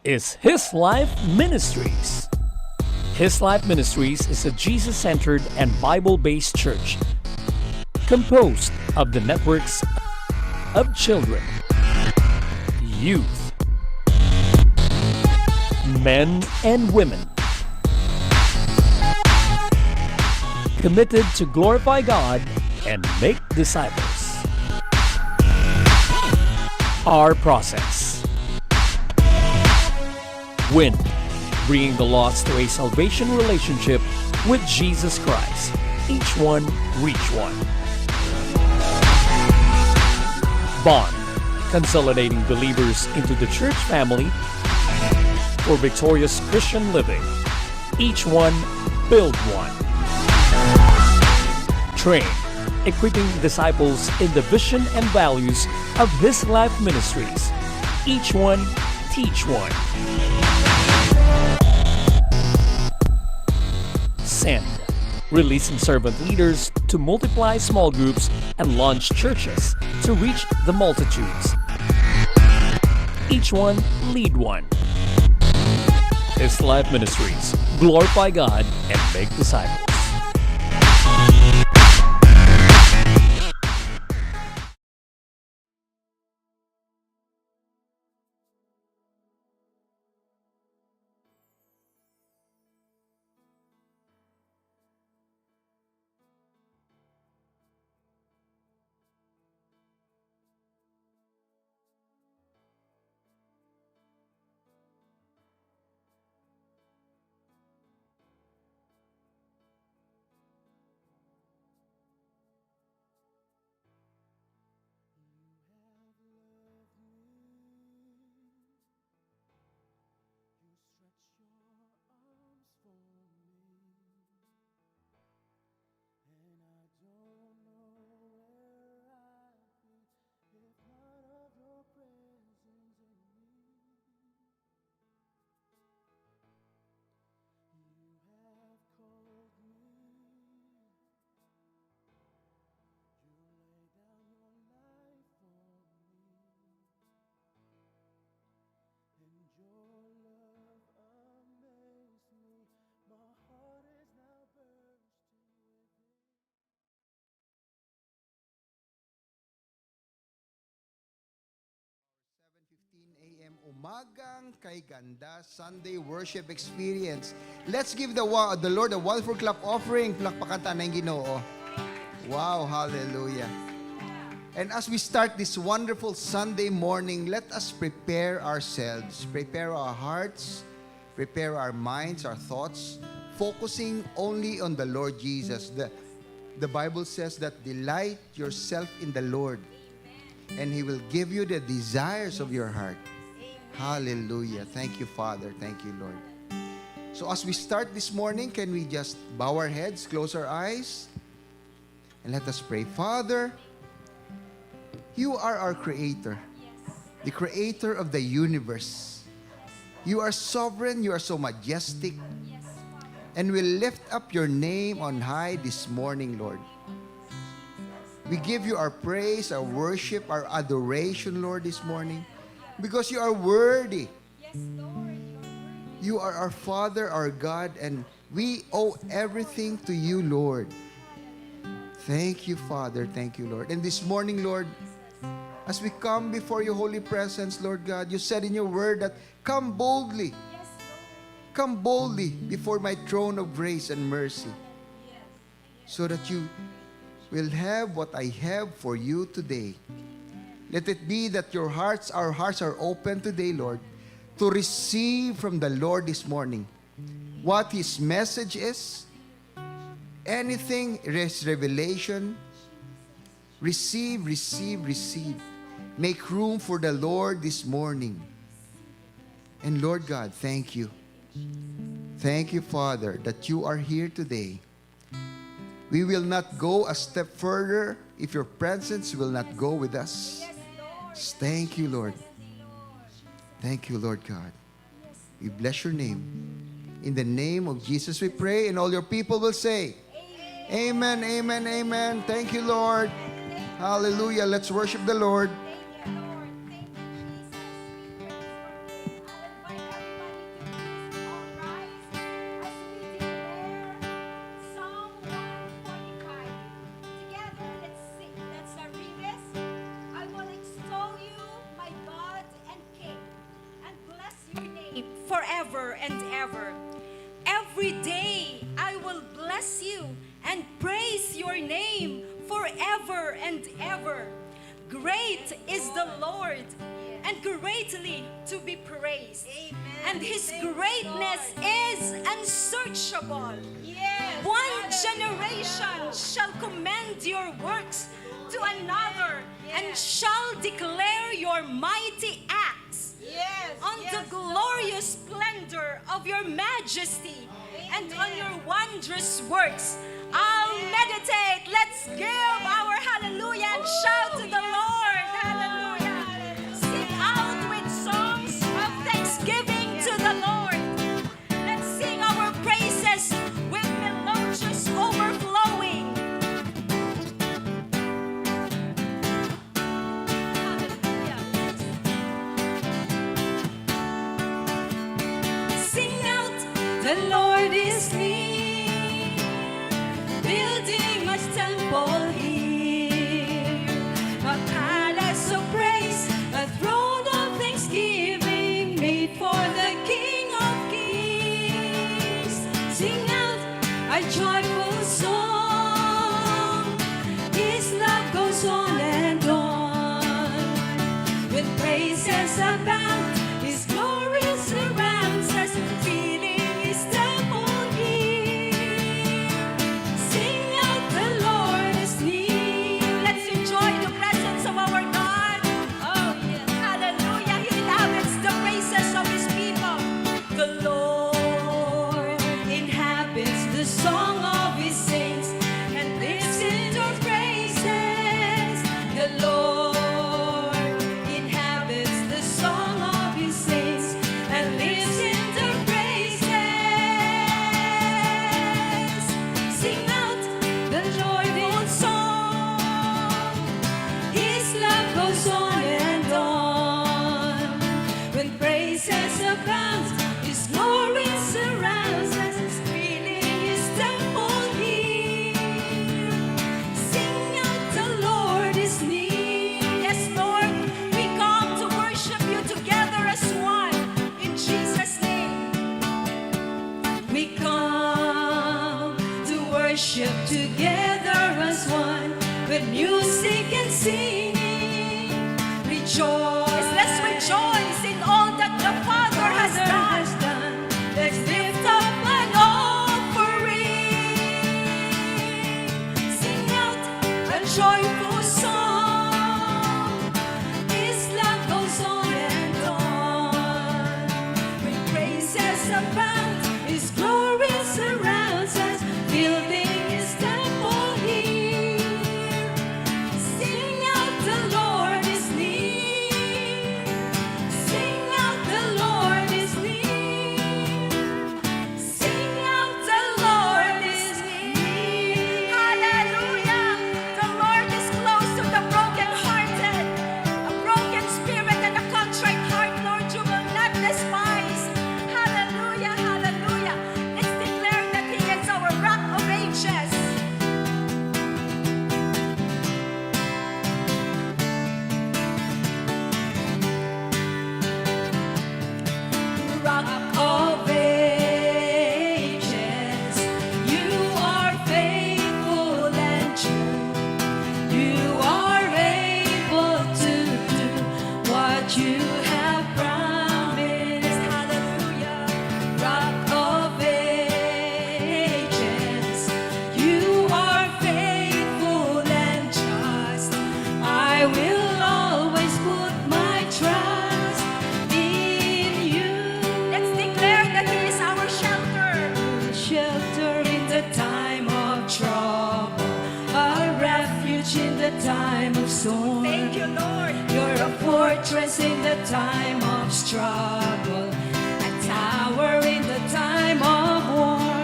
is His Life Ministries. His Life Ministries is a Jesus-centered and Bible-based church composed of the networks of children, youth, men and women, committed to glorify God and make disciples. Our process: win, bringing the lost to a salvation relationship with Jesus Christ. Each one, reach one. Bond, consolidating believers into the church family for victorious Christian living. Each one, build one. Train, equipping disciples in the vision and values of His Life Ministries. Each one, teach one. Send, releasing servant leaders to multiply small groups and launch churches to reach the multitudes. Each one, lead one. His Life Ministries, glorify God and make disciples. AM Umagang Kay Ganda Sunday Worship Experience. Let's give the Lord a wonderful clap offering. Plakpakan tayo ng Ginoo. Wow, hallelujah. And as we start this wonderful Sunday morning, let us prepare ourselves, prepare our hearts, prepare our minds, our thoughts, focusing only on the Lord Jesus. The Bible says that delight yourself in the Lord, and He will give you the desires of your heart. Hallelujah. Thank you, Father. Thank you, Lord. So as we start this morning, can we just bow our heads, close our eyes, and let us pray. Father, You are our Creator, the Creator of the universe. You are sovereign. You are so majestic. And we lift up Your name on high this morning, Lord. We give You our praise, our worship, our adoration, Lord, this morning, because You are worthy. You are our Father, our God, and we owe everything to You, Lord. Thank You, Father. Thank You, Lord. And this morning, Lord, as we come before Your holy presence, Lord God, You said in Your word that come boldly. Come boldly before My throne of grace and mercy, so that You will have what I have for you today. Let it be that our hearts are open today, Lord, to receive from the Lord this morning what His message is. Anything, His revelation, receive. Make room for the Lord this morning. And Lord God, thank You. Thank You, Father, that You are here today. We will not go a step further if Your presence will not go with us. Thank You, Lord. Thank You, Lord God. We bless Your name. In the name of Jesus we pray, and all Your people will say, Amen, amen, amen. Thank You, Lord. Hallelujah. Let's worship the Lord. forever and ever. Every day I will bless you and praise your name forever and ever. Great is the Lord and greatly to be praised. And His greatness is unsearchable. One generation shall commend your works to another and shall declare your mighty acts. On the glorious splendor of your majesty and on your wondrous works, I'll meditate. Let's give our hallelujah and shout to the Lord. Hallelujah. Sing out with songs of thanksgiving to the Lord. Let's sing our praises with melodious overflowing. Hallelujah. Sing out, the Lord is near, building a temple here, a palace of praise, a throne of thanksgiving made for the King of Kings. Sing out a joyful song, His love goes on and on. With praises abound, His glory surrounds us, filling His temple here. Sing out, the Lord is near. Let's enjoy the presence of our God. Oh yes, hallelujah. He inhabits the praises of His people. The Lord inhabits the song of His saints and lives in their praises. The Lord inhabits the song of His saints and lives in their praises. Sing out, the Lord in song. His love goes on and on. When praises abound, His glory surrounds us, filling His temple here. Sing out, the Lord is near. Yes, Lord, we come to worship you together as one. In Jesus' name, we come to worship together as one with music and singing. Rejoice, let's rejoice in all that the Father has done. Let's lift up an offering. Sing out a joyful song. His love goes on and on. When praises abound, His glory surrounds us, building His temple here. Sing out, the Lord is near. Sing out, the Lord is near. Sing out, the Lord is near. Hallelujah. The Lord is close to the brokenhearted. A broken spirit and a contrite heart, Lord, you will not despise. Hallelujah, hallelujah. Let's declare that He is our rock of ages. Rock of ages, you are faithful and true. You are able to do what you have promised. Hallelujah. Rock of ages, you are faithful and just. I will always put my trust in you. Let's declare that He is our shelter. Shelter in the time of trouble, a refuge in the time of storm. Thank you, Lord. You're a fortress in the time of struggle, a tower in the time of war.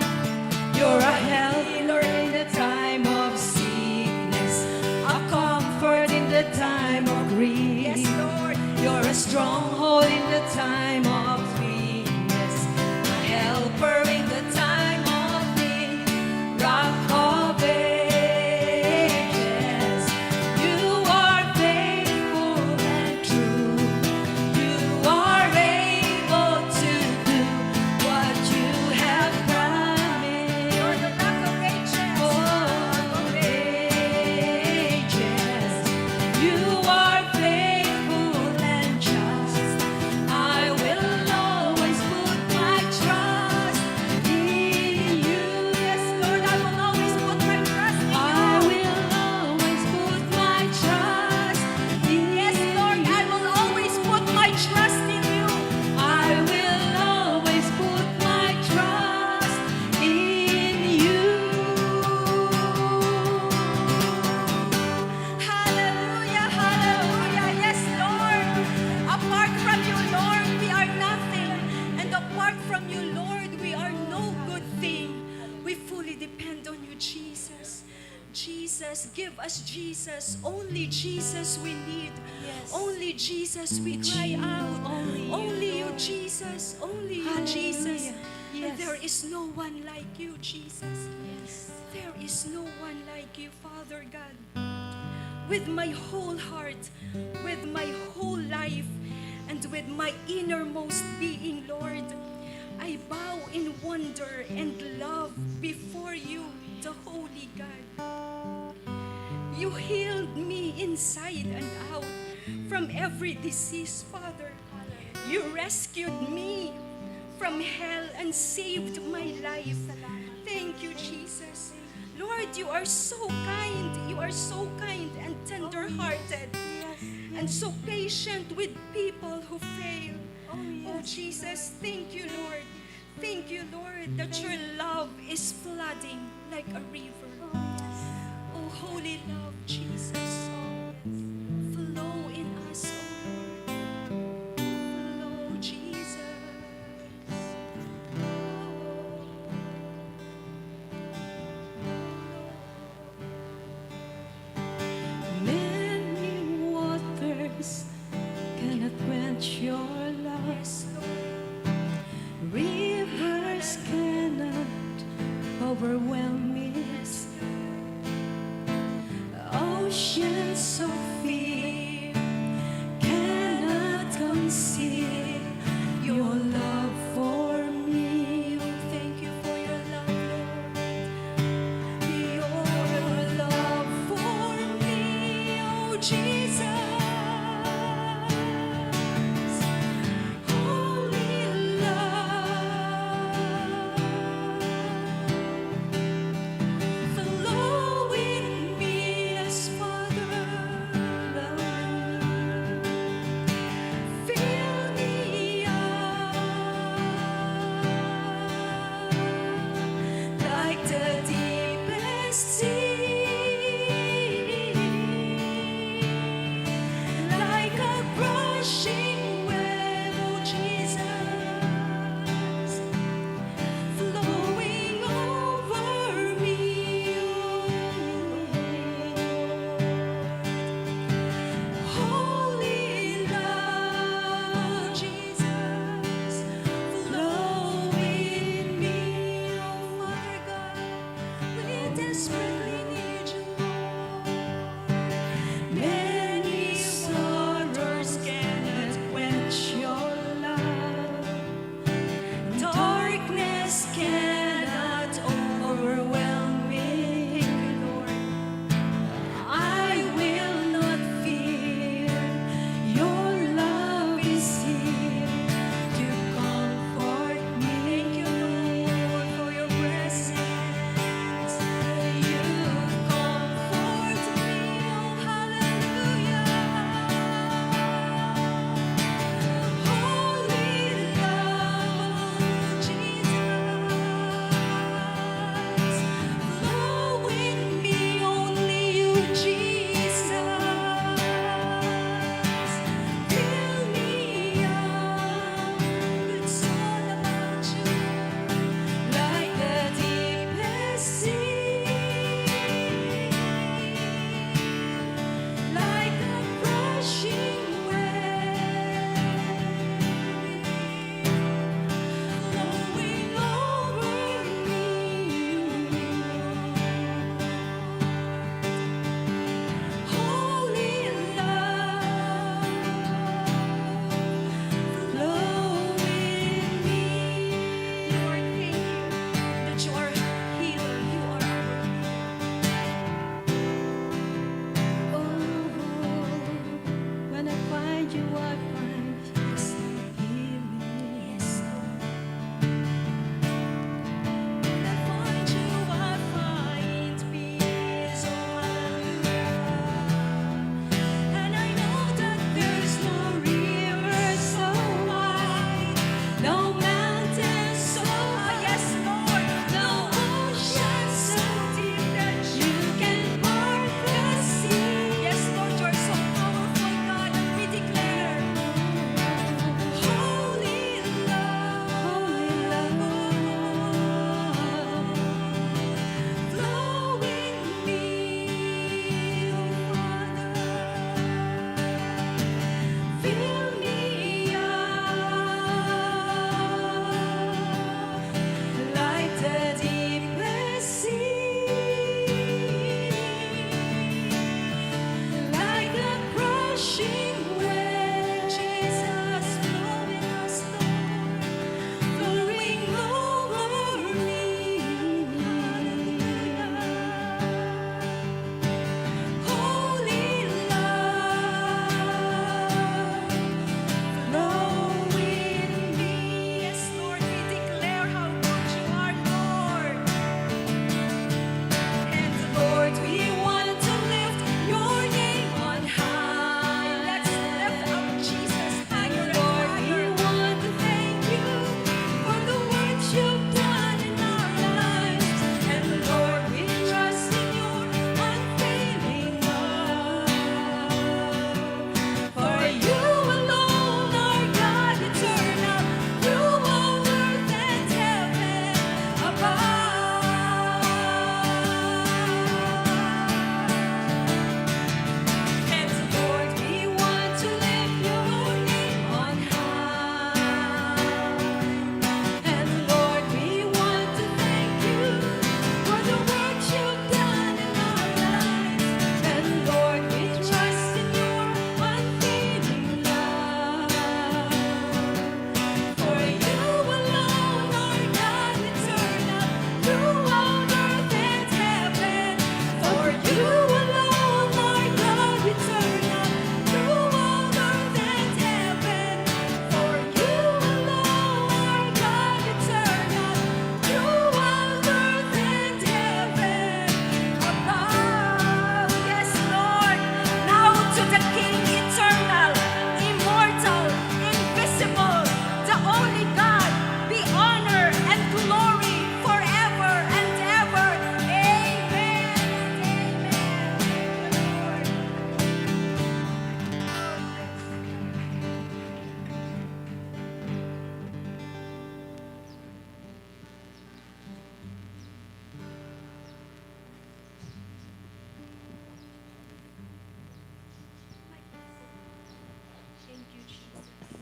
You're a healer in the time of sickness, a comfort in the time of grief. Yes, Lord. You're a stronghold in the time of weakness, a helper in the time of need. Rock of ages, you are faithful and true. You are able to do Jesus. Give us Jesus. Only Jesus we need. Yes. Only Jesus we cry out. Only you, Jesus. Only you, Jesus. Hallelujah. And Yes. there is no one like you, Jesus. Yes. There is no one like you, Father God. With my whole heart, with my whole life, and with my innermost being, Lord, I bow in wonder and love before you, the Holy God. You healed me inside and out from every disease, Father. You rescued me from hell and saved my life. Thank you, Jesus. Lord, you are so kind. You are so kind and tender-hearted and so patient with people who fail. Oh, Jesus, thank you, Lord. Thank you, Lord, that your love is flooding like a river. Oh, holy love, Jesus. Flow in us, oh Lord. Flow, Jesus. Many waters cannot quench your love. Yes, Lord. Rivers cannot overwhelm me. Oceans so fear cannot conceal your love for me. Thank you for your love, Lord. Your love for me, oh Jesus. Holy love, flow in me as Father.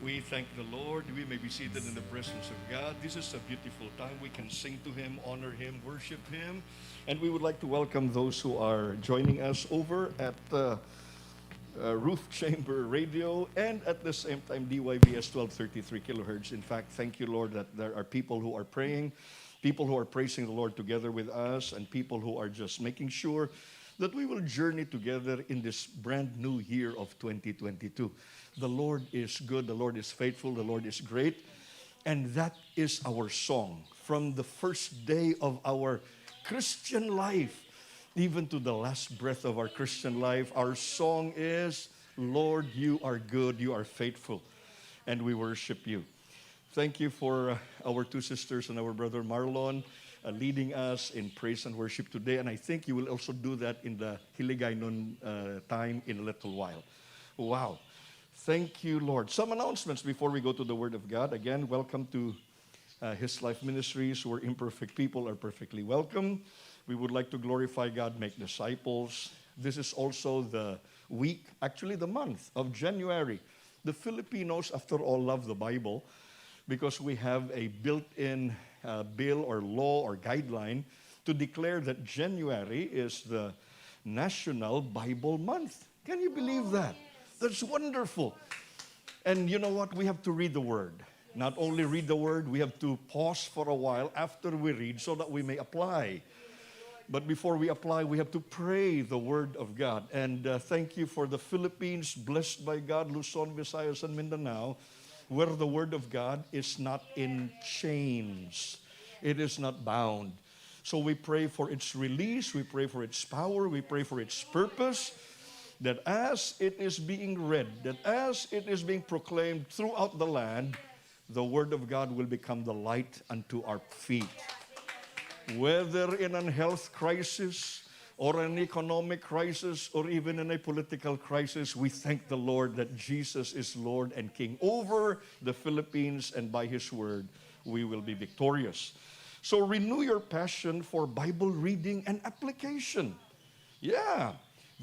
We thank the Lord. We may be seated in the presence of God. This is a beautiful time. We can sing to Him, honor Him, worship Him. And we would like to welcome those who are joining us over at Roof Chamber Radio and at the same time DYBS 1233 kilohertz. In fact, thank you, Lord, that there are people who are praying, people who are praising the Lord together with us, and people who are just making sure that we will journey together in this brand new year of 2022. The Lord is good, the Lord is faithful, the Lord is great. And that is our song from the first day of our Christian life, even to the last breath of our Christian life. Our song is, Lord, you are good, you are faithful, and we worship you. Thank you for our two sisters and our brother Marlon leading us in praise and worship today. And I think you will also do that in the Hiligaynon time in a little while. Wow. Thank you, Lord. Some announcements before we go to the Word of God. Again, welcome to His Life Ministries, where imperfect people are perfectly welcome. We would like to glorify God, make disciples. This is also the week, actually the month of January. The Filipinos, after all, love the Bible because we have a built-in bill or law or guideline to declare that January is the National Bible Month. Can you believe that? That's wonderful. And you know what? We have to read the Word. Not only read the Word, we have to pause for a while after we read so that we may apply. But before we apply, we have to pray the Word of God. And thank you for the Philippines, blessed by God, Luzon, Visayas, and Mindanao, where the Word of God is not in chains. It is not bound. So we pray for its release, we pray for its power, we pray for its purpose, that as it is being read, that as it is being proclaimed throughout the land, the Word of God will become the light unto our feet. Whether in a health crisis, or an economic crisis, or even in a political crisis, we thank the Lord that Jesus is Lord and King over the Philippines, and by His Word, we will be victorious. So renew your passion for Bible reading and application. Yeah,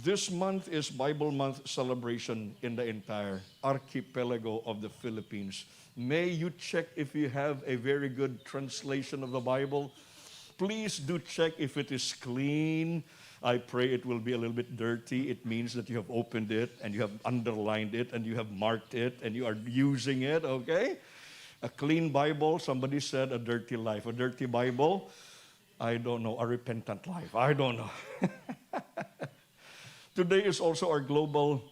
this month is Bible Month celebration in the entire archipelago of the Philippines. May you check if you have a very good translation of the Bible. Please do check if it is clean. I pray it will be a little bit dirty. It means that you have opened it and you have underlined it and you have marked it and you are using it, okay? A clean Bible, somebody said a dirty life. A dirty Bible, I don't know, a repentant life. I don't know. Today is also our Global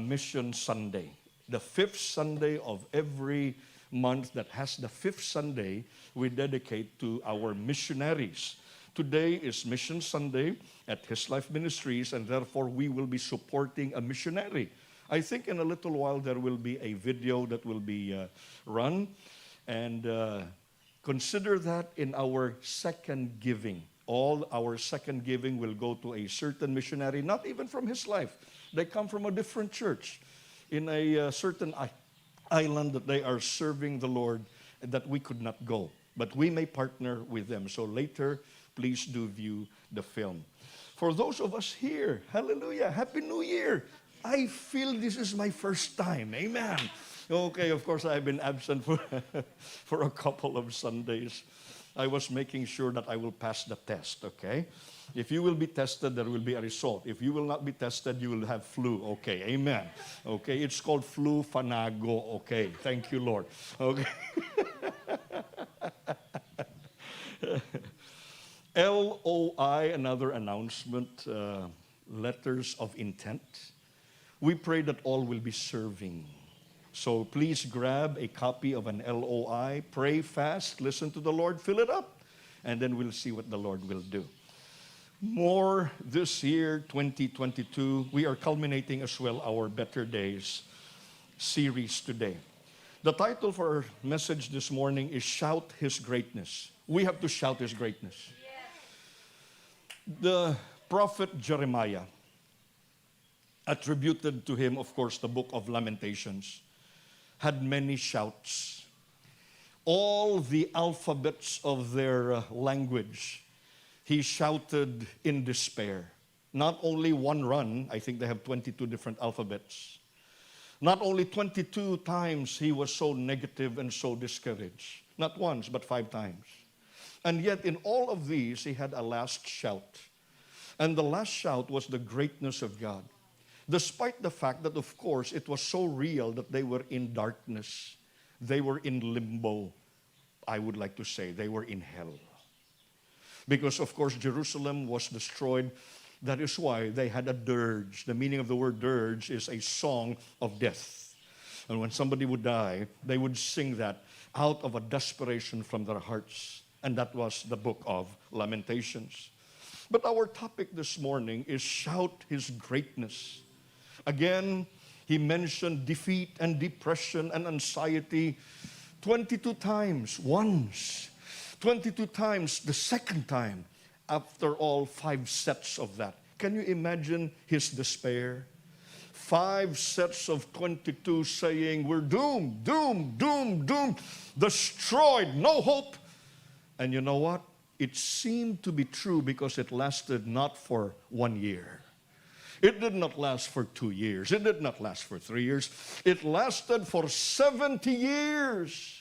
Mission Sunday. The fifth Sunday of every month that has the fifth Sunday, we dedicate to our missionaries. Today is Mission Sunday at His Life Ministries, and therefore we will be supporting a missionary. I think in a little while there will be a video that will be run, and consider that in our second giving. All our second giving will go to a certain missionary, not even from His Life. They come from a different church in a certain island that they are serving the Lord that we could not go. But we may partner with them. So later, please do view the film. For those of us here, hallelujah, Happy New Year. I feel this is my first time. Amen. Okay, of course, I've been absent for a couple of Sundays. I was making sure that I will pass the test, okay? If you will be tested, there will be a result. If you will not be tested, you will have flu, okay? Amen. Okay, it's called flu fanago, okay? Thank you, Lord. Okay. LOI, another announcement, letters of intent. We pray that all will be serving. So please grab a copy of an LOI, pray fast, listen to the Lord, fill it up, and then we'll see what the Lord will do. More this year, 2022, we are culminating as well our Better Days series today. The title for our message this morning is Shout His Greatness. We have to shout His greatness. The prophet Jeremiah, attributed to him, of course, the book of Lamentations, had many shouts. All the alphabets of their language, he shouted in despair. Not only one run, I think they have 22 different alphabets. Not only 22 times he was so negative and so discouraged. Not once, but 5 times. And yet in all of these, he had a last shout. And the last shout was the greatness of God. Despite the fact that, of course, it was so real that they were in darkness. They were in limbo. I would like to say they were in hell. Because, of course, Jerusalem was destroyed. That is why they had a dirge. The meaning of the word dirge is a song of death. And when somebody would die, they would sing that out of a desperation from their hearts. And that was the book of Lamentations. But our topic this morning is shout his greatness. Again, he mentioned defeat and depression and anxiety 22 times, once. 22 times the second time. After all, 5 sets of that. Can you imagine his despair? 5 sets of 22 saying, we're doomed, doomed, doomed, doomed, destroyed, no hope. And you know what? It seemed to be true because it lasted not for 1 year. It did not last for 2 years. It did not last for 3 years. It lasted for 70 years.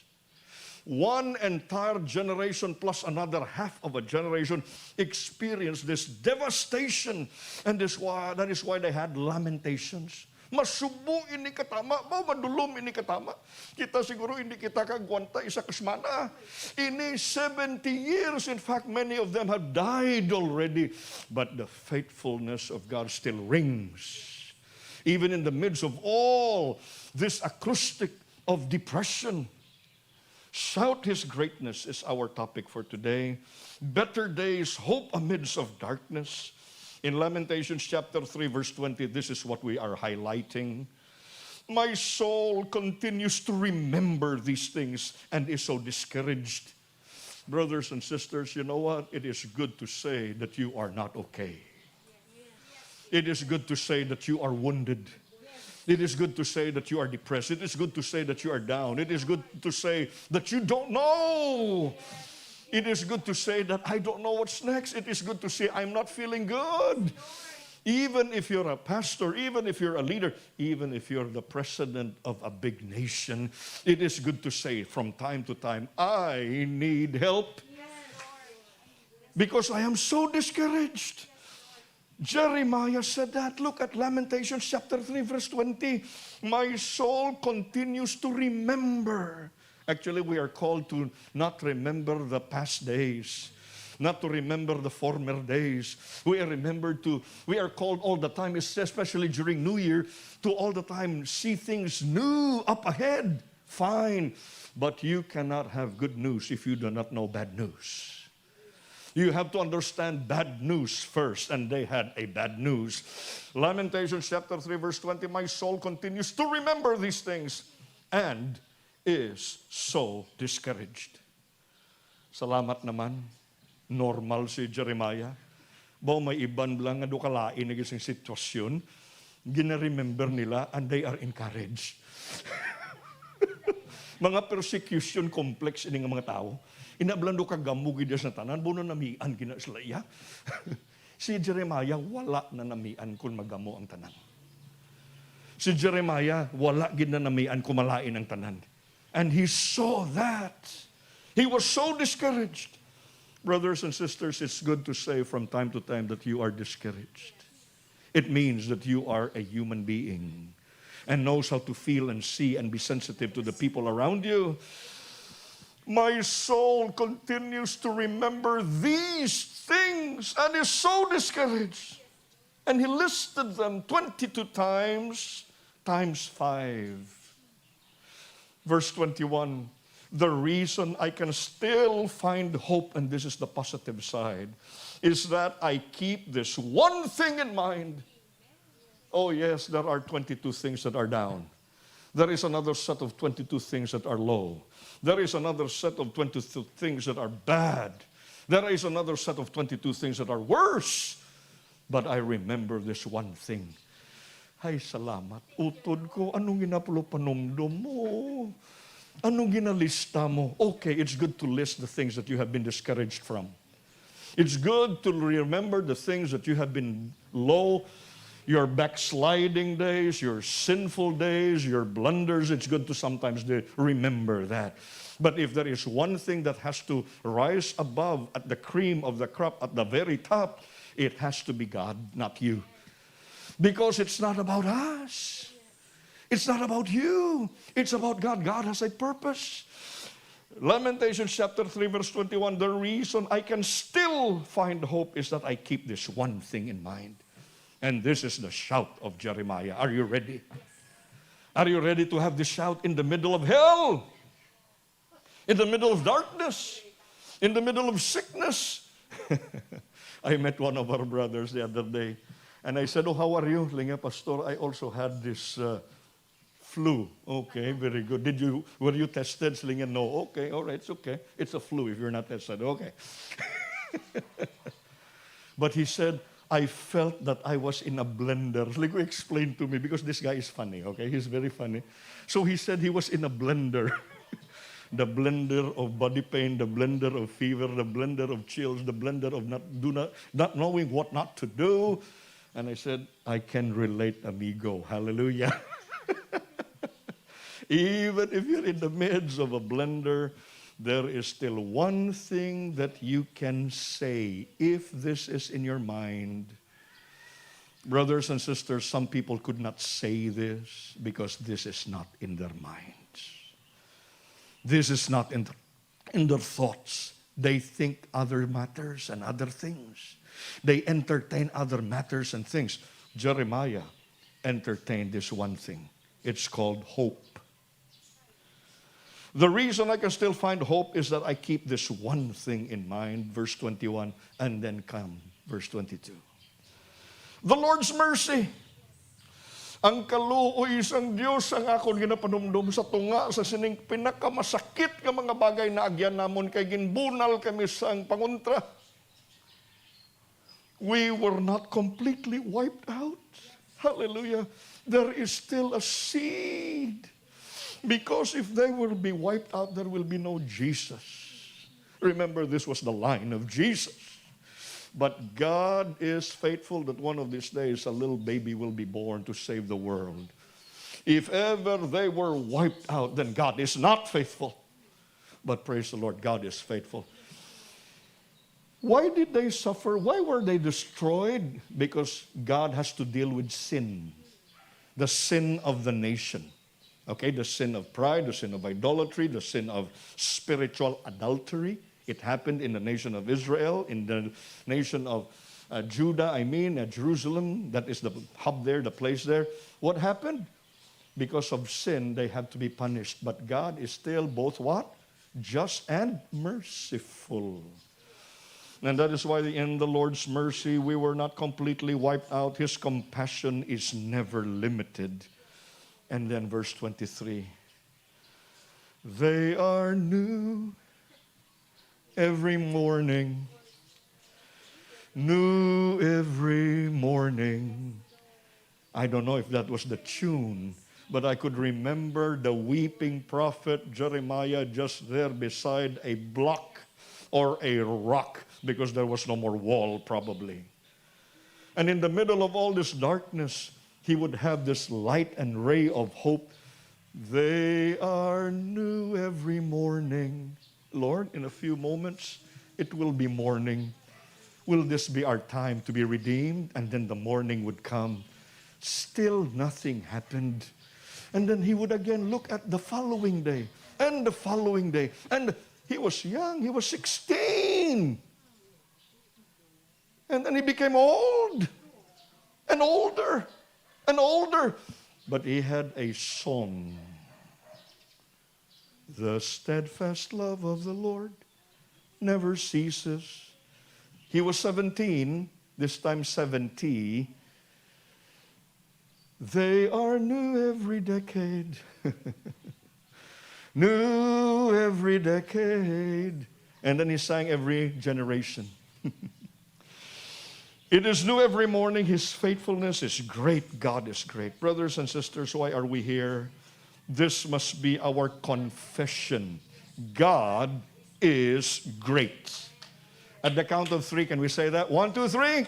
One entire generation plus another half of a generation experienced this devastation. And that is why they had lamentations. Masubo ini katama, madulom ini katama. Kita siguro hindi kita kagwanta isa kasmana. Ini 70 years, in fact, many of them have died already. But the faithfulness of God still rings. Even in the midst of all this acoustic of depression. Shout his greatness is our topic for today. Better days, hope amidst of darkness. In Lamentations chapter 3, verse 20, this is what we are highlighting. My soul continues to remember these things and is so discouraged. Brothers and sisters, you know what? It is good to say that you are not okay. It is good to say that you are wounded. It is good to say that you are depressed. It is good to say that you are down. It is good to say that you don't know. It is good to say that I don't know what's next. It is good to say I'm not feeling good. Even if you're a pastor, even if you're a leader, even if you're the president of a big nation, it is good to say from time to time, I need help. Because I am so discouraged. Jeremiah said that. Look at Lamentations chapter 3, verse 20. My soul continues to remember. Actually, we are called to not remember the past days, not to remember the former days. We are called all the time, especially during New Year, to all the time see things new up ahead. Fine, but you cannot have good news if you do not know bad news. You have to understand bad news first, and they had a bad news. Lamentations chapter 3, verse 20, my soul continues to remember these things and is so discouraged. Salamat naman. Normal si Jeremiah. Bao may iban lang nga dukalain na gising sitwasyon, gina-remember nila and they are encouraged. Mga persecution complex ini nga mga tao. Inablando ka gamugid sa tanan, buno namian gina sila iya. Si Jeremiah wala na namian kung magamo ang tanan. Si Jeremiah wala gid na namian kung malain ang tanan. And he saw that. He was so discouraged. Brothers and sisters, it's good to say from time to time that you are discouraged. It means that you are a human being and knows how to feel and see and be sensitive to the people around you. My soul continues to remember these things and is so discouraged. And he listed them 22 times, times 5. Verse 21, the reason I can still find hope, and this is the positive side, is that I keep this one thing in mind. Oh yes, there are 22 things that are down. There is another set of 22 things that are low. There is another set of 22 things that are bad. There is another set of 22 things that are worse. But I remember this one thing. Ay, salamat. Utod ko, anong ginapulo panumdum mo? Anong ginalista mo? Okay, it's good to list the things that you have been discouraged from. It's good to remember the things that you have been low. Your backsliding days, your sinful days, your blunders, it's good to sometimes remember that. But if there is one thing that has to rise above at the cream of the crop, at the very top, it has to be God, not you. Because it's not about us. It's not about you. It's about God. God has a purpose. Lamentations chapter 3 verse 21, the reason I can still find hope is that I keep this one thing in mind. And this is the shout of Jeremiah. Are you ready? Are you ready to have this shout in the middle of hell? In the middle of darkness? In the middle of sickness? I met one of our brothers the other day. And I said, oh, how are you? Linga, Pastor, I also had this flu. Okay, very good. Were you tested? Linga, no. Okay, all right, it's okay. It's a flu if you're not tested. Okay. But he said, I felt that I was in a blender. Like, explain to me, because this guy is funny, okay? He's very funny. So he said he was in a blender. The blender of body pain, the blender of fever, the blender of chills, the blender of not knowing what not to do. And I said, I can relate, amigo. Hallelujah. Even if you're in the midst of a blender, there is still one thing that you can say if this is in your mind. Brothers and sisters, some people could not say this because this is not in their minds. This is not in their thoughts. They think other matters and other things. They entertain other matters and things. Jeremiah entertained this one thing. It's called hope. The reason I can still find hope is that I keep this one thing in mind, verse 21, and then come, verse 22. The Lord's mercy. Ang kaluoy sang Dios ang akon ginapanumdum sa tunga sa sining pinakamasakit nga mga bagay na agyan namon kay ginbunal kami sang panguntra. We were not completely wiped out. Hallelujah. There is still a seed. Because if they will be wiped out, there will be no Jesus. Remember, this was the line of Jesus. But God is faithful that one of these days a little baby will be born to save the world. If ever they were wiped out, then God is not faithful. But praise the Lord, God is faithful. Why did they suffer? Why were they destroyed? Because God has to deal with sin. The sin of the nation. Okay, the sin of pride, the sin of idolatry, the sin of spiritual adultery. It happened in the nation of Israel, in the nation of Judah, Jerusalem. That is the hub there, the place there. What happened? Because of sin, they have to be punished. But God is still both what? Just and merciful. And that is why in the Lord's mercy, we were not completely wiped out. His compassion is never limited. And then verse 23. They are new every morning. New every morning. I don't know if that was the tune, but I could remember the weeping prophet Jeremiah just there beside a block or a rock because there was no more wall probably. And in the middle of all this darkness, he would have this light and ray of hope. They are new every morning. Lord, in a few moments, it will be morning. Will this be our time to be redeemed? And then the morning would come. Still nothing happened. And then he would again look at the following day and the following day. And he was young. He was 16. And then he became old and older. And older, but he had a song. The steadfast love of the Lord never ceases. He was 17, this time 70. They are new every decade. New every decade. And then he sang every generation. It is new every morning. His faithfulness is great. God is great. Brothers and sisters, why are we here? This must be our confession. God is great. At the count of 3, can we say that? 1, 2, 3. God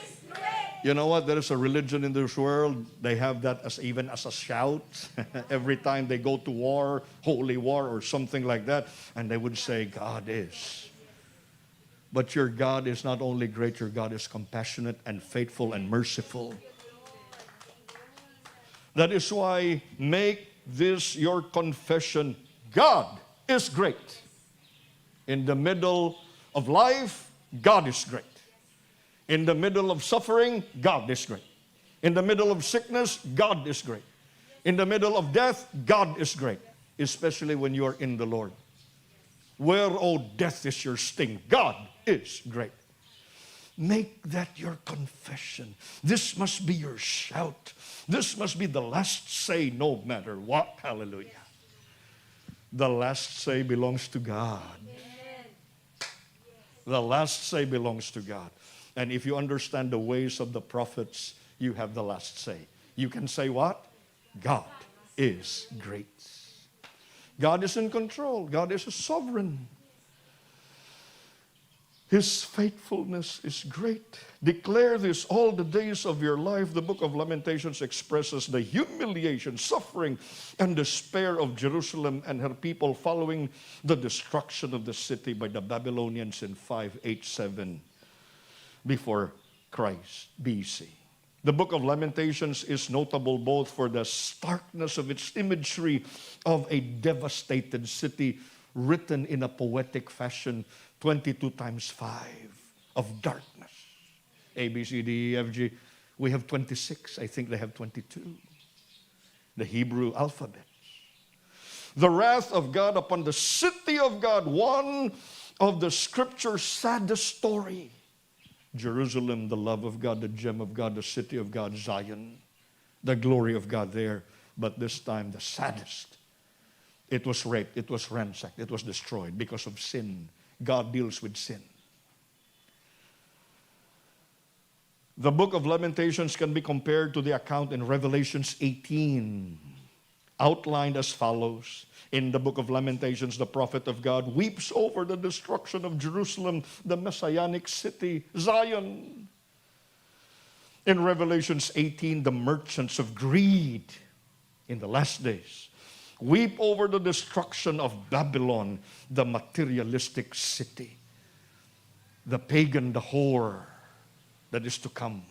is great. You know what? There is a religion in this world. They have that as even as a shout every time they go to war, holy war or something like that. And they would say, God is. But your God is not only great, your God is compassionate and faithful and merciful. That is why make this your confession. God is great. In the middle of life, God is great. In the middle of suffering, God is great. In the middle of sickness, God is great. In the middle of death, God is great. Especially when you are in the Lord. Where, oh, death is your sting, God is great. Make that your confession. This must be your shout. This must be the last say no matter what. Hallelujah. The last say belongs to God. The last say belongs to God. And if you understand the ways of the prophets, you have the last say. You can say what? God is great. God is in control. God is a sovereign. His faithfulness is great. Declare this all the days of your life. The book of Lamentations expresses the humiliation, suffering, and despair of Jerusalem and her people following the destruction of the city by the Babylonians in 587 before Christ, BC. The book of Lamentations is notable both for the starkness of its imagery of a devastated city written in a poetic fashion, 22 times 5 of darkness. A, B, C, D, E, F, G. We have 26. I think they have 22. The Hebrew alphabet. The wrath of God upon the city of God, one of the scripture's saddest story. Jerusalem, the love of God, the gem of God, the city of God, Zion, the glory of God there. But this time, the saddest. It was raped, it was ransacked, it was destroyed because of sin. God deals with sin. The book of Lamentations can be compared to the account in Revelations 18, outlined as follows. In the book of Lamentations, the prophet of God weeps over the destruction of Jerusalem, the messianic city, Zion. In Revelations 18, the merchants of greed in the last days weep over the destruction of Babylon, the materialistic city, the pagan, the whore that is to come.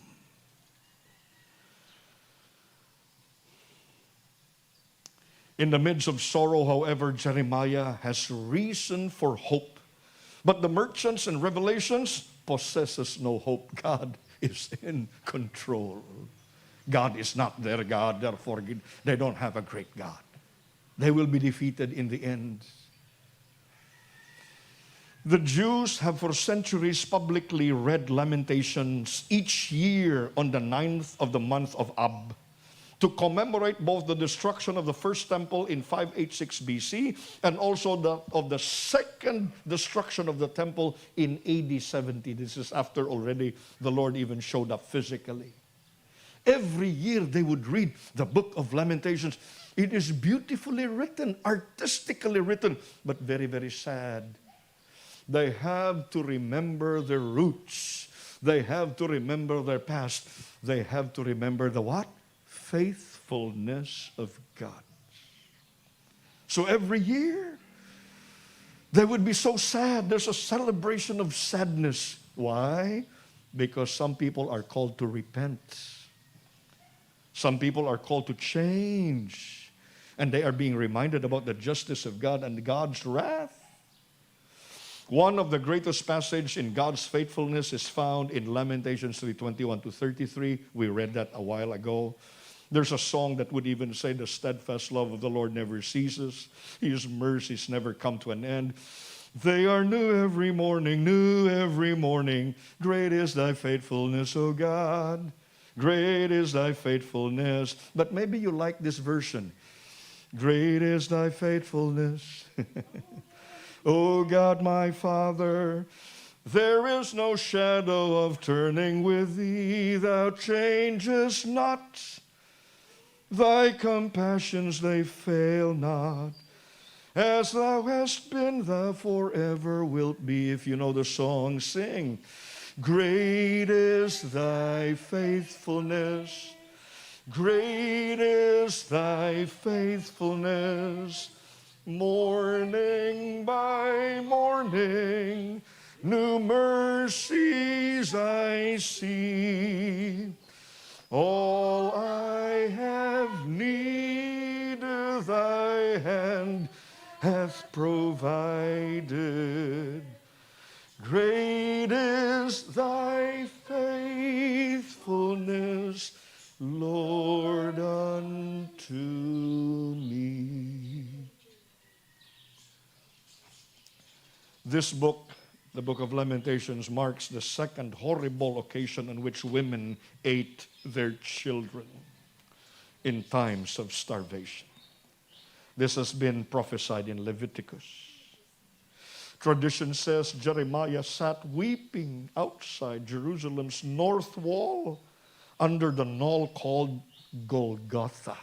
In the midst of sorrow, however, Jeremiah has reason for hope. But the merchants in Revelations possesses no hope. God is in control. God is not their God, therefore they don't have a great God. They will be defeated in the end. The Jews have for centuries publicly read Lamentations each year on the 9th of the month of Ab, to commemorate both the destruction of the first temple in 586 BC and also of the second destruction of the temple in AD 70. This is after already the Lord even showed up physically. Every year they would read the book of Lamentations. It is beautifully written, artistically written, but very, very sad. They have to remember their roots. They have to remember their past. They have to remember the what? Faithfulness of God. So every year, they would be so sad. There's a celebration of sadness. Why? Because some people are called to repent. Some people are called to change. And they are being reminded about the justice of God and God's wrath. One of the greatest passages in God's faithfulness is found in Lamentations 3:21 to 33. We read that a while ago. There's a song that would even say, the steadfast love of the Lord never ceases. His mercies never come to an end. They are new every morning, new every morning. Great is thy faithfulness, O God. Great is thy faithfulness. But maybe you like this version. Great is thy faithfulness. O God, my Father, there is no shadow of turning with thee. Thou changest not. Thy compassions, they fail not. As thou hast been, thou forever wilt be. If you know the song, sing. Great is thy faithfulness. Great is thy faithfulness. Morning by morning, new mercies I see. All I have need, thy hand hath provided. Great is thy faithfulness, Lord, unto me. This book, the Book of Lamentations, marks the second horrible occasion on which women ate their children in times of starvation. This has been prophesied in Leviticus. Tradition says Jeremiah sat weeping outside Jerusalem's north wall under the knoll called Golgotha.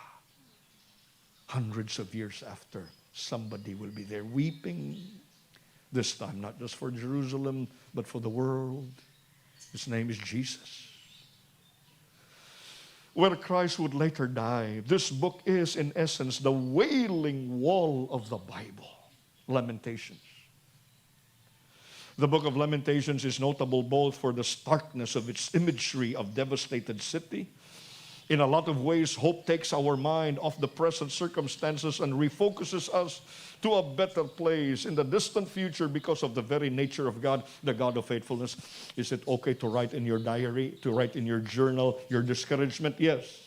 Hundreds of years after, somebody will be there weeping. This time, not just for Jerusalem, but for the world. His name is Jesus. Where Christ would later die. This book is, in essence, the wailing wall of the Bible. Lamentations. The book of Lamentations is notable both for the starkness of its imagery of devastated city. In a lot of ways, hope takes our mind off the present circumstances and refocuses us to a better place in the distant future because of the very nature of God, the God of faithfulness. Is it okay to write in your diary, to write in your journal, your discouragement? Yes.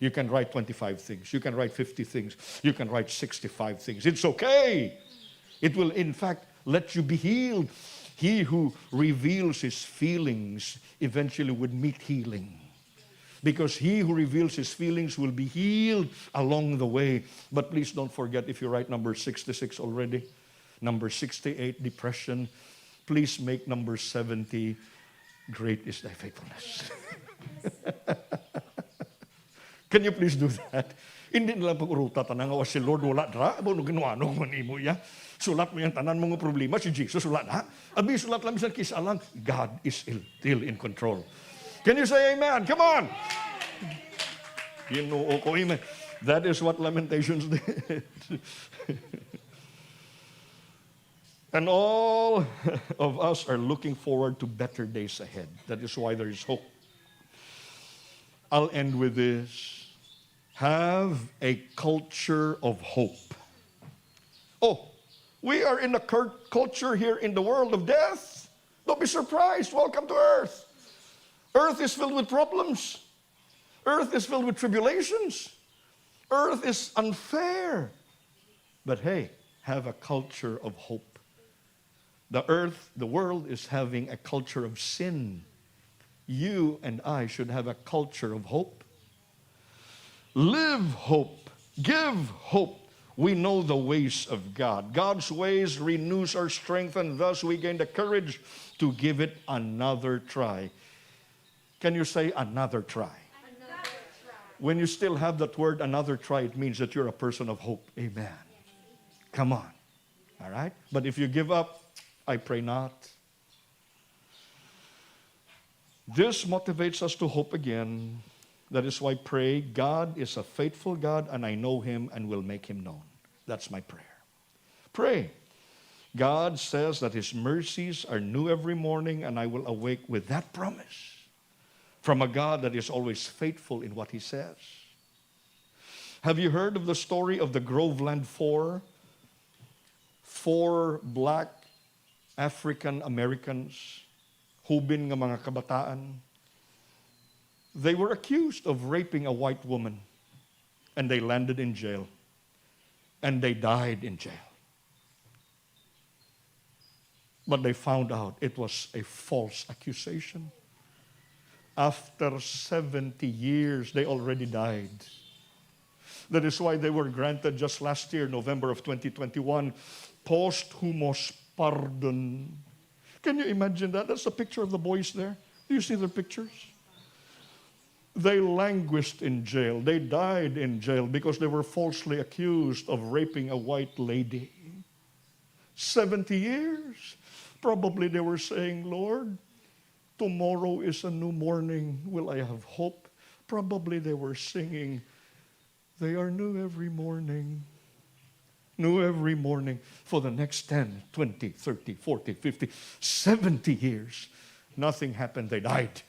You can write 25 things. You can write 50 things. You can write 65 things. It's okay. It will, in fact, let you be healed. He who reveals his feelings eventually would meet healing. Because he who reveals his feelings will be healed along the way. But please don't forget, if you write number 66 already, number 68, depression, please make number 70, great is thy faithfulness. Can you please do that? Hindi nila pag-uruta, tanang awa si Lord, wala dra, abo no ginuano man imo ya. Sulat mo yung tanan mga problema, si Jesus sulat ha. Abi sulat lang bisan kisa lang, God is still in control. Can you say amen? Come on. You know, amen. That is what Lamentations did. And all of us are looking forward to better days ahead. That is why there is hope. I'll end with this. Have a culture of hope. Oh, we are in a culture here in the world of death. Don't be surprised. Welcome to earth. Earth is filled with problems. Earth is filled with tribulations. Earth is unfair. But hey, have a culture of hope. The world is having a culture of sin. You and I should have a culture of hope. Live hope. Give hope. We know the ways of God. God's ways renews our strength, and thus we gain the courage to give it another try. Can you say another try? Another try. When you still have that word another try, it means that you're a person of hope. Amen. Come on. All right? But if you give up, I pray not. This motivates us to hope again. That is why I pray, God is a faithful God, and I know Him and will make Him known. That's my prayer. Pray. God says that His mercies are new every morning, and I will awake with that promise from a God that is always faithful in what He says. Have you heard of the story of the Groveland Four? 4 black African Americans, hubin nga mga kabataan. They were accused of raping a white woman, and they landed in jail, and they died in jail. But they found out it was a false accusation. After 70 years, they already died. That is why they were granted just last year, November of 2021, posthumous pardon. Can you imagine that? That's a picture of the boys there. Do you see their pictures? They languished in jail. They died in jail because they were falsely accused of raping a white lady. 70 years. Probably they were saying, Lord, tomorrow is a new morning. Will I have hope? Probably they were singing, they are new every morning. New every morning for the next 10, 20, 30, 40, 50, 70 years. Nothing happened. They died.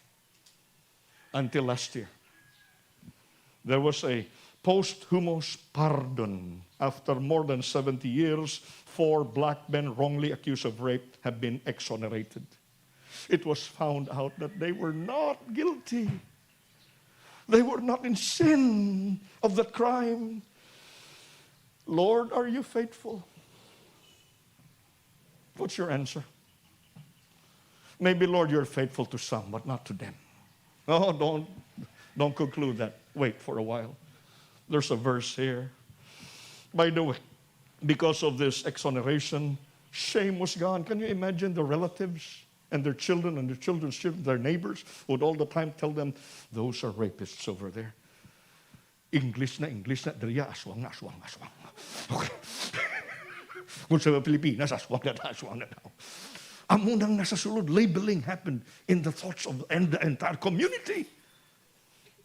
Until last year. There was a posthumous pardon. After more than 70 years, 4 black men wrongly accused of rape have been exonerated. It was found out that they were not guilty. They were not in sin of the crime. Lord, are you faithful? What's your answer? Maybe, Lord, you're faithful to some, but not to them. No, don't conclude that. Wait for a while. There's a verse here. By the way, because of this exoneration, shame was gone. Can you imagine the relatives and their children and their children's children, their neighbors, would all the time tell them, those are rapists over there. English na, deriya, aswang na, aswang. Okay. Kung sa Pilipinas, aswang na daw. Amunang nasa sulod, labeling happened in the thoughts of and the entire community.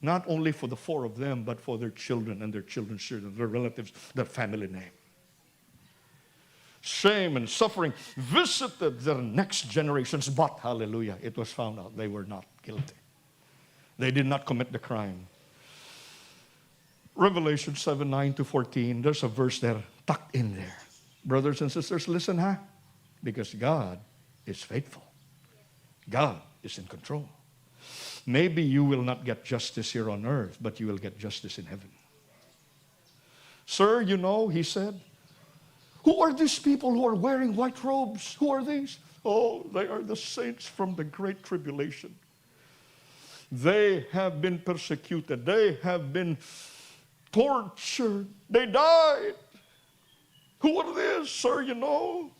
Not only for the 4 of them, but for their children and their children's children, their relatives, their family name. Shame and suffering visited their next generations, but hallelujah, it was found out they were not guilty. They did not commit the crime. Revelation 7:9-14, there's a verse there, tucked in there. Brothers and sisters, listen, because God is faithful. God is in control. Maybe you will not get justice here on earth, but you will get justice in heaven. Sir, you know, he said, who are these people who are wearing white robes? Who are these? Oh, they are the saints from the great tribulation. They have been persecuted. They have been tortured. They died. Who are these, sir, you know?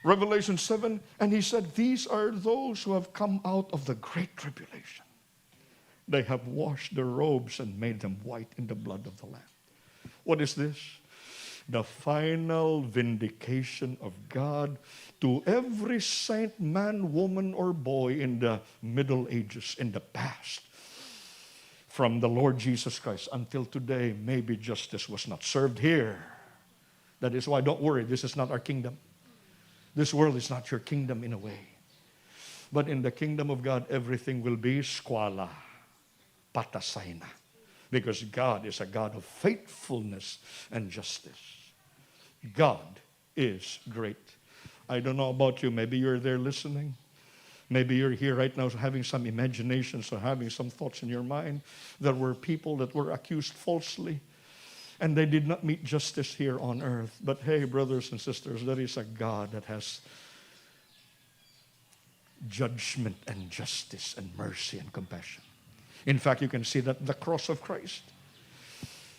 Revelation 7, and he said, these are those who have come out of the great tribulation. They have washed their robes and made them white in the blood of the Lamb. What is this? The final vindication of God to every saint, man, woman, or boy in the Middle Ages, in the past. From the Lord Jesus Christ until today, maybe justice was not served here. That is why, don't worry, this is not our kingdom. This world is not your kingdom in a way. But in the kingdom of God, everything will be squala, patasay na. Because God is a God of faithfulness and justice. God is great. I don't know about you. Maybe you're there listening. Maybe you're here right now having some imaginations or having some thoughts in your mind. There were people that were accused falsely, and they did not meet justice here on earth. But hey, brothers and sisters, there is a God that has judgment and justice and mercy and compassion. In fact, you can see that the cross of Christ.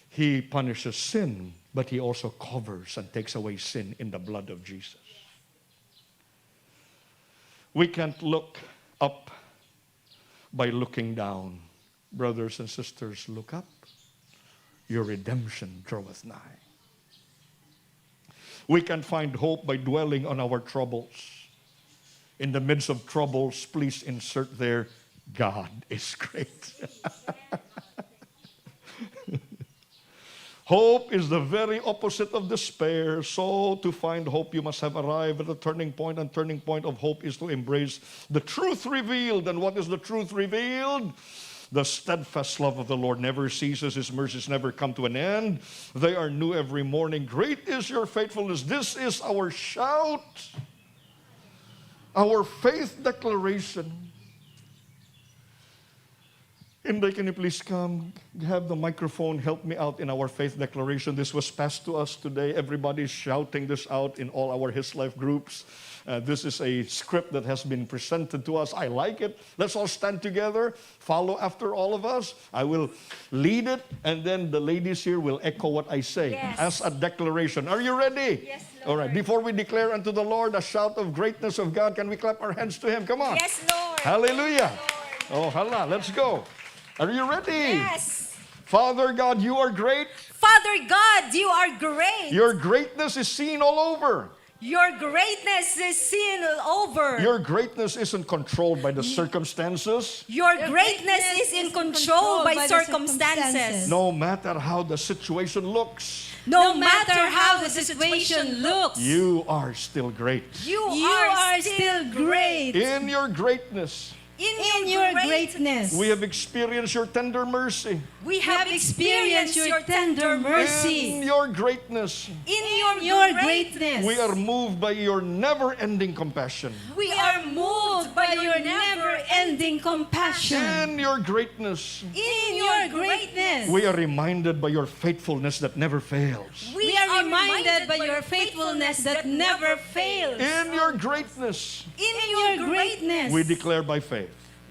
He punishes sin, but he also covers and takes away sin in the blood of Jesus. We can't look up by looking down. Brothers and sisters, look up. Your redemption draweth nigh. We can find hope by dwelling on our troubles. In the midst of troubles, please insert there, God is great. Hope is the very opposite of despair. So to find hope, you must have arrived at a turning point, and turning point of hope is to embrace the truth revealed. And what is the truth revealed? The steadfast love of the Lord never ceases. His mercies never come to an end. They are new every morning. Great is your faithfulness. This is our shout, our faith declaration. Inday, can you please come? Have the microphone help me out in our faith declaration. This was passed to us today. Everybody's shouting this out in all our His Life groups. This is a script that has been presented to us. I like it. Let's all stand together. Follow after all of us. I will lead it, and then the ladies here will echo what I say as a declaration. Are you ready? Yes, Lord. All right. Before we declare unto the Lord a shout of greatness of God, can we clap our hands to Him? Come on. Yes, Lord. Hallelujah. Yes, Oh, Lord. hala. Let's go. Are you ready? Yes. Father God, you are great. Father God, you are great. Your greatness is seen all over. Your greatness is seen over. Your greatness isn't controlled by the circumstances. Your greatness is in control by circumstances. No matter how the situation looks, No matter how the situation looks, you are still great. you You are are still great. In your greatness, in Your greatness. we have experienced your tender mercy. We We have experienced your tender In mercy. your greatness, in Your greatness. we are moved by your never-ending compassion. We are moved by your never-ending compassion. In your greatness, in Your greatness. we are reminded by your faithfulness that never fails. We are reminded by your faithfulness that never fails. In your greatness, in Your greatness. we declare by faith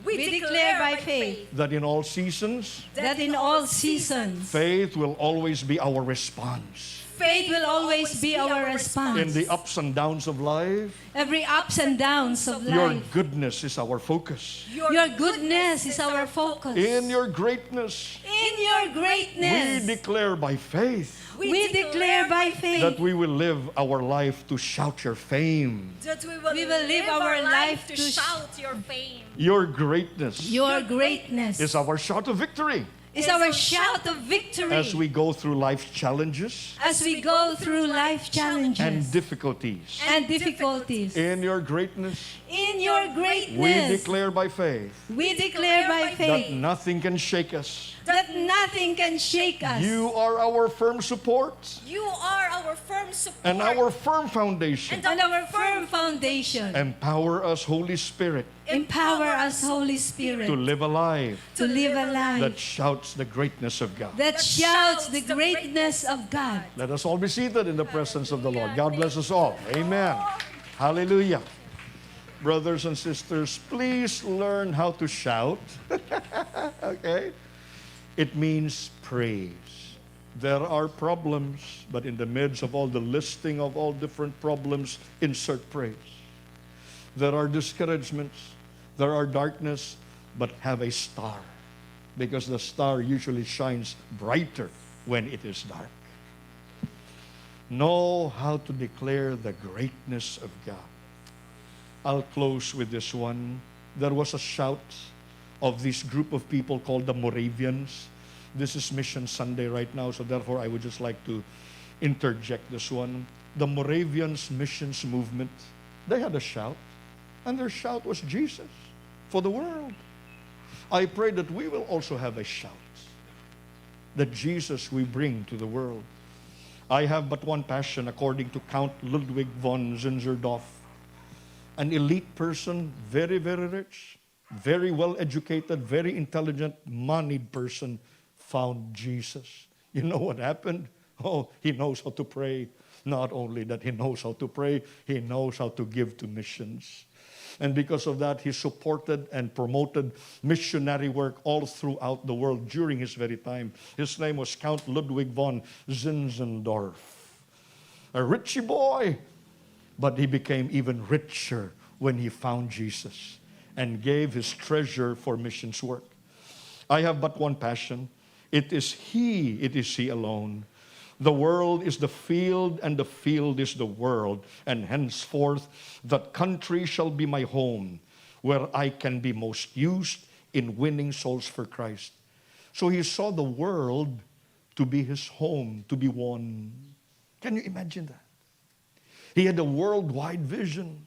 We declare by faith that in all seasons, that in all seasons, faith will always be our response. faith will always be our response. In the ups and downs of life, Every ups and downs of your life. goodness is our focus. Your goodness is our focus. In your greatness, In your we greatness, declare by faith we declare by faith that we will live our life to shout your fame. that we will live our life to shout your fame. Your greatness your greatness is our shout of victory is our shout of victory as we go through life's challenges as we go through life challenges and difficulties. and difficulties. In your greatness, In your we greatness, declare by faith we declare by that faith nothing can shake us. that nothing can shake us. You are our firm support You are our firm support and our firm foundation. And our firm foundation. Empower us, Holy Spirit, Empower us, Holy Spirit, to live a life to live a life that shouts the greatness of God. that shouts the greatness of God. Let us all be seated in the presence of the Lord. God bless us all. Amen. Hallelujah. Brothers and sisters, please learn how to shout. Okay? It means praise. There are problems, but in the midst of all the listing of all different problems, insert praise. There are discouragements, there are darkness, but have a star, because the star usually shines brighter when it is dark. Know how to declare the greatness of God. I'll close with this one. There was a shout of this group of people called the Moravians. This is Mission Sunday right now, so therefore I would just like to interject this one. The Moravians missions movement, they had a shout, and their shout was Jesus for the world. I pray that we will also have a shout, that Jesus we bring to the world. I have but one passion, according to Count Ludwig von Zinzendorf, an elite person, very, very rich, very well educated, very intelligent, moneyed person, found Jesus. You know what happened? Oh, he knows how to pray. Not only that he knows how to pray, he knows how to give to missions. And because of that, he supported and promoted missionary work all throughout the world during his very time. His name was Count Ludwig von Zinzendorf. A richy boy, but he became even richer when he found Jesus and gave his treasure for missions work. I have but one passion. It is he alone. The world is the field, and the field is the world. And henceforth, that country shall be my home, where I can be most used in winning souls for Christ. So he saw the world to be his home, to be won. Can you imagine that? He had a worldwide vision.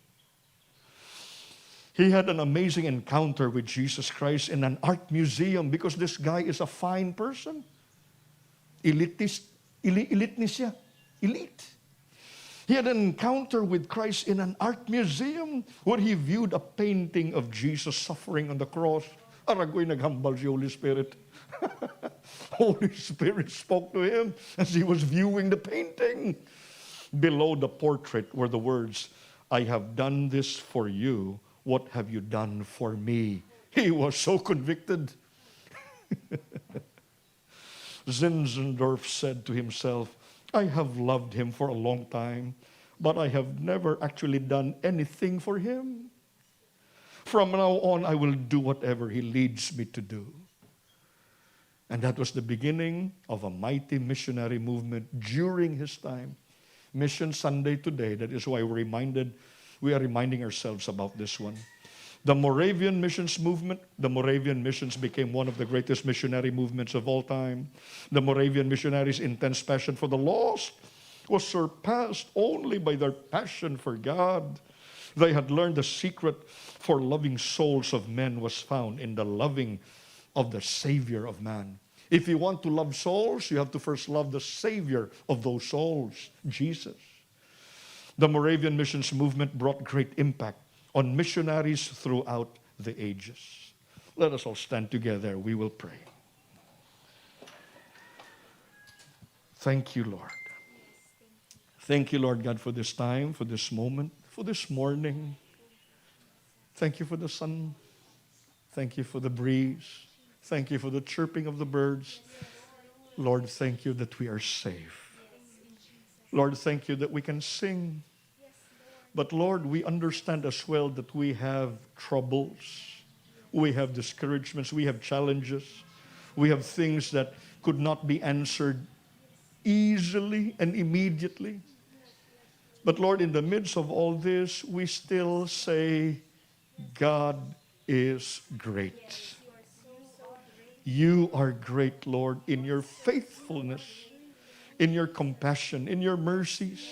He had an amazing encounter with Jesus Christ in an art museum, because this guy is a fine person. Elite ni siya. Elite. He had an encounter with Christ in an art museum where he viewed a painting of Jesus suffering on the cross. Aragoy naghambal si Holy Spirit. Holy Spirit spoke to him as he was viewing the painting. Below the portrait were the words, "I have done this for you. What have you done for me?" He was so convicted. Zinzendorf said to himself, "I have loved him for a long time, but I have never actually done anything for him. From now on, I will do whatever he leads me to do." And that was the beginning of a mighty missionary movement during his time. Mission Sunday today. That is why we are reminding ourselves about this one. The Moravian missions movement, the Moravian missions became one of the greatest missionary movements of all time. The Moravian missionaries' intense passion for the lost was surpassed only by their passion for God. They had learned the secret for loving souls of men was found in the loving of the Savior of man. If you want to love souls, you have to first love the Savior of those souls, Jesus. The Moravian missions movement brought great impact on missionaries throughout the ages. Let us all stand together. We will pray. Thank you, Lord. Thank you, Lord God, for this time, for this moment, for this morning. Thank you for the sun. Thank you for the breeze. Thank you for the chirping of the birds. Lord, thank you that we are safe. Lord, thank you that we can sing. But Lord, we understand as well that we have troubles. We have discouragements. We have challenges. We have things that could not be answered easily and immediately. But Lord, in the midst of all this, we still say, God is great. You are great, Lord, in your faithfulness, in your compassion, in your mercies.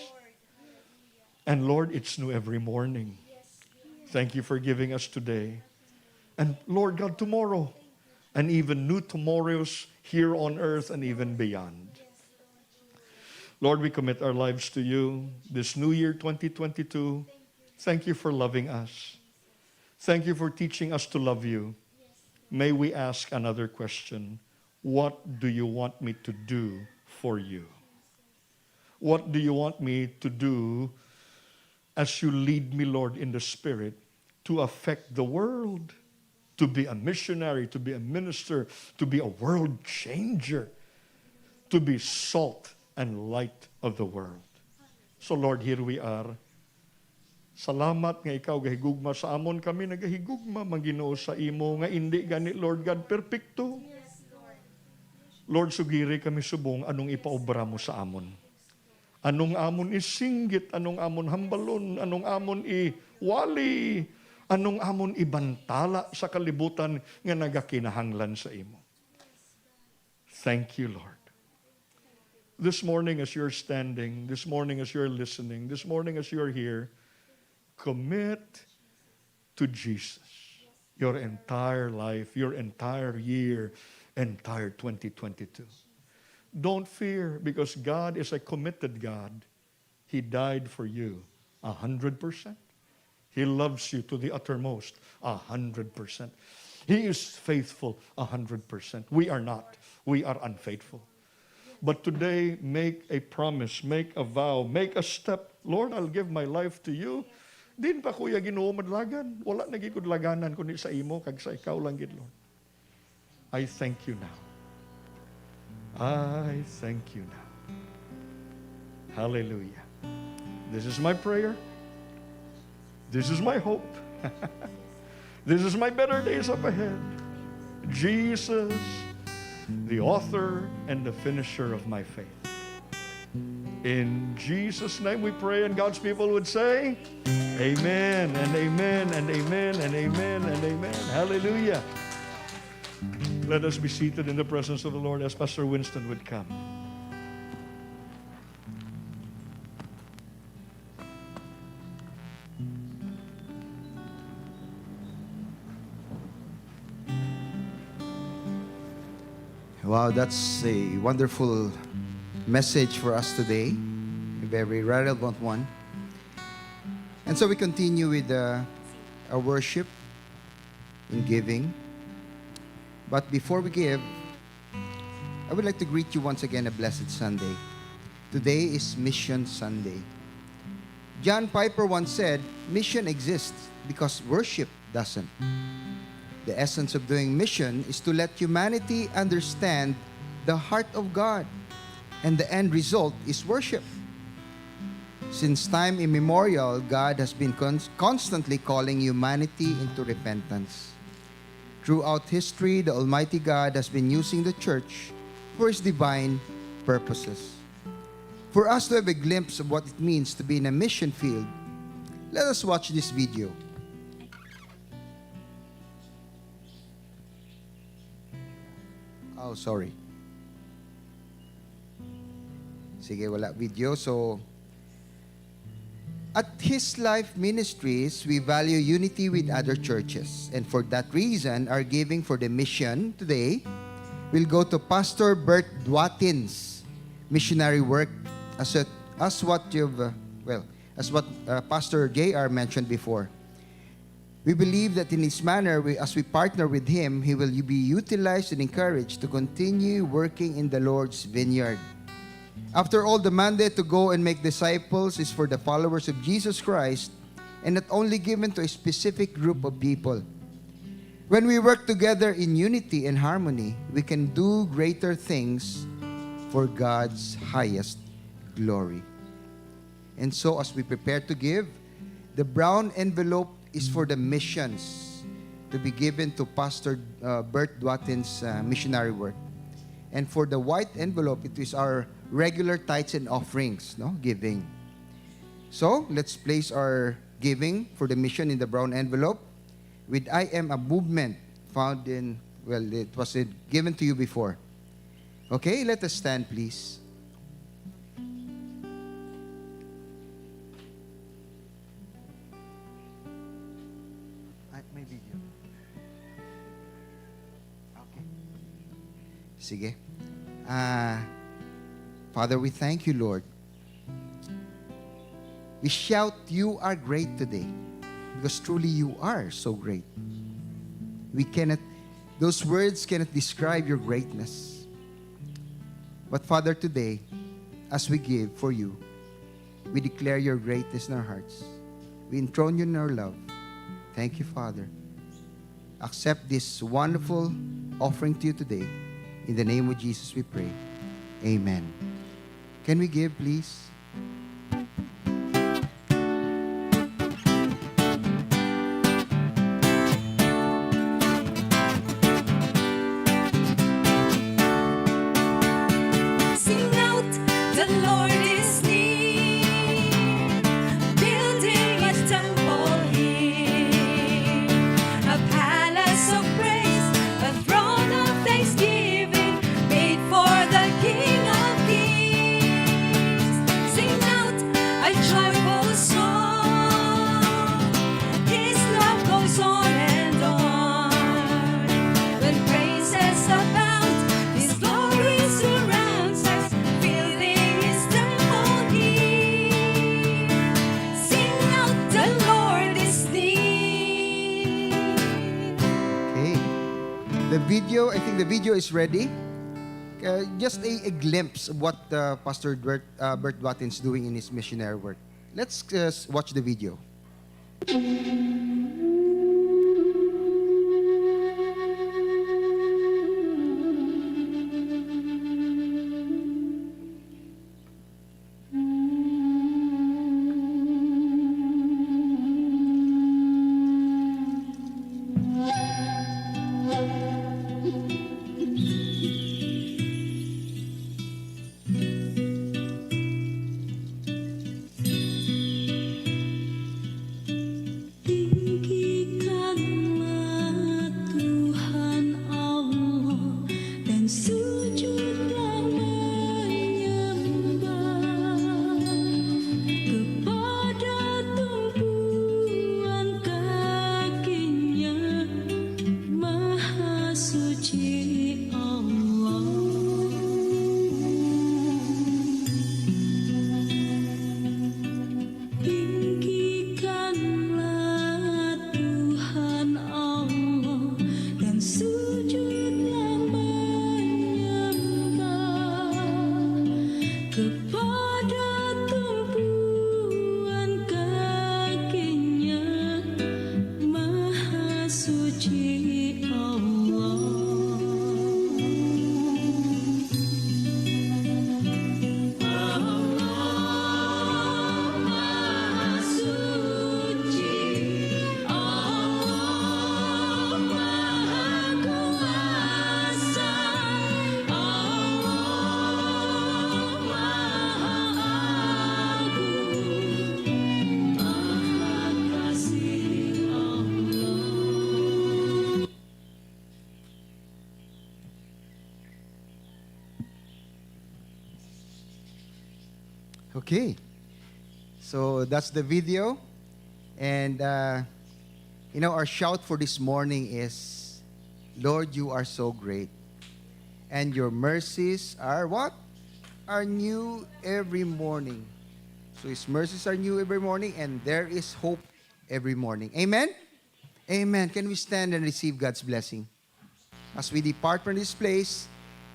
And Lord, it's new every morning. Thank you for giving us today. And Lord God, tomorrow, and even new tomorrows here on earth and even beyond. Lord, we commit our lives to you this new year, 2022. Thank you for loving us. Thank you for teaching us to love you. May we ask another question. What do you want me to do for you? What do you want me to do as you lead me, Lord, in the Spirit to affect the world, to be a missionary, to be a minister, to be a world changer, to be salt and light of the world. So Lord, here we are. Salamat nga ikaw gahigugma sa amon, kami nagahigugma Manginoo sa imo nga indi gani Lord God perpekto. Lord, sugiri kami subong anong ipaobra mo sa amon. Anong amon isinggit, anong amon hambalon, anong amon iwali, anong amon ibantala sa kalibutan nga nagakinahanglan sa imo. Thank you, Lord. This morning as you're standing, this morning as you're listening, this morning as you're here, commit to Jesus your entire life, your entire year, entire 2022. Don't fear, because God is a committed God. He died for you 100%. He loves you to the uttermost 100%. He is faithful 100%. We are not. We are unfaithful. But today, make a promise, make a vow, make a step. Lord, I'll give my life to you. Din pa kuya Ginoo madlagan. Wala na gid laganan kundi sa imo kag sa ikaw lang gid, Lord. I thank you now. I thank you now. Hallelujah. This is my prayer. This is my hope. This is my better days up ahead. Jesus, the author and the finisher of my faith. In Jesus' name we pray, and God's people would say, amen, and amen, and amen, and amen, and amen. Hallelujah. Let us be seated in the presence of the Lord as Pastor Winston would come. Wow, that's a wonderful message for us today, a very relevant one. And so we continue with our worship in giving. But before we give, I would like to greet you once again a blessed Sunday. Today is Mission Sunday. John Piper once said, mission exists because worship doesn't. The essence of doing mission is to let humanity understand the heart of God, and the end result is worship. Since time immemorial, God has been constantly calling humanity into repentance. Throughout history, the Almighty God has been using the church for His divine purposes. For us to have a glimpse of what it means to be in a mission field, let us watch this video. Oh, sorry. Sige, wala video. So, at His Life Ministries, we value unity with other churches. And for that reason, our giving for the mission today will go to Pastor Bert Dwatin's missionary work as what Pastor JR mentioned before. We believe that in this manner, as we partner with him, he will be utilized and encouraged to continue working in the Lord's vineyard. After all, the mandate to go and make disciples is for the followers of Jesus Christ and not only given to a specific group of people. When we work together in unity and harmony, we can do greater things for God's highest glory. And so, as we prepare to give, the brown envelope is for the missions to be given to Pastor Bert Dwatin's missionary work. And for the white envelope, it is our regular tithes and offerings, giving. So, let's place our giving for the mission in the brown envelope with I am a movement found in, it was given to you before. Okay, let us stand, please. May video. Okay. Sige. Father, we thank you, Lord. We shout, you are great today, because truly you are so great. Those words cannot describe your greatness. But Father, today, as we give for you, we declare your greatness in our hearts. We enthrone you in our love. Thank you, Father. Accept this wonderful offering to you today. In the name of Jesus we pray. Amen. Can we give, please? Sing out, the Lord is near, building His temple here, a palace of praise, a throne of thanksgiving, made for the King of Kings. Sing out a joyful song, His love goes on and on. When praises abound, His glory surrounds us, filling His temple here. Sing out, the Lord is near. Okay. I think the video is ready. Just a glimpse of what Pastor Bert Dwatin is doing in his missionary work. Let's watch the video. Tinggikanlah Tuhan Allah dan sujudlah menyembah kepada tumpuan kakinya, Maha Suci Allah. Tinggikanlah Tuhan Allah dan sujudlah menyembah kepada tumpuan kakinya, Maha Suci Allah. Maha Suci, Allah Maha Kuasa, Allah Maha Okay. So that's the video. And, our shout for this morning is, Lord, you are so great. And your mercies are what? Are new every morning. So His mercies are new every morning, and there is hope every morning. Amen? Amen. Can we stand and receive God's blessing? As we depart from this place,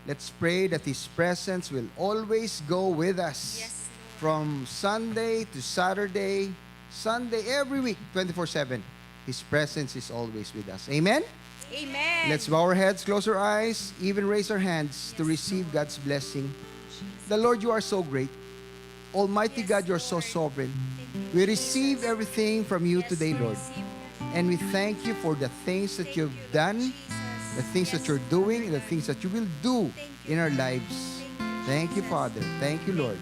let's pray that His presence will always go with us. Yes, Lord. From Sunday to Saturday, Sunday, every week, 24/7. His presence is always with us. Amen? Amen. Let's bow our heads, close our eyes, even raise our hands to receive God's blessing. The Lord, you are so great. Almighty God, you are so sovereign. We receive everything from you today, Lord. And we thank you for the things that you've done, the things that you're doing, and the things that you will do in our lives. Thank you, Father. Thank you, Lord.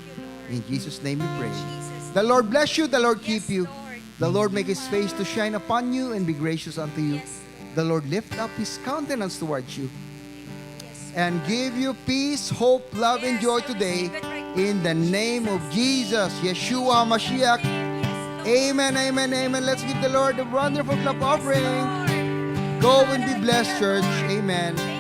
In Jesus' name we pray. The Lord bless you. The Lord keep you. The Lord make His face to shine upon you and be gracious unto you. The Lord lift up His countenance towards you and give you peace, hope, love, and joy today. In the name of Jesus, Yeshua Mashiach. Amen, amen, amen. Let's give the Lord a wonderful clap offering. Go and be blessed, church. Amen.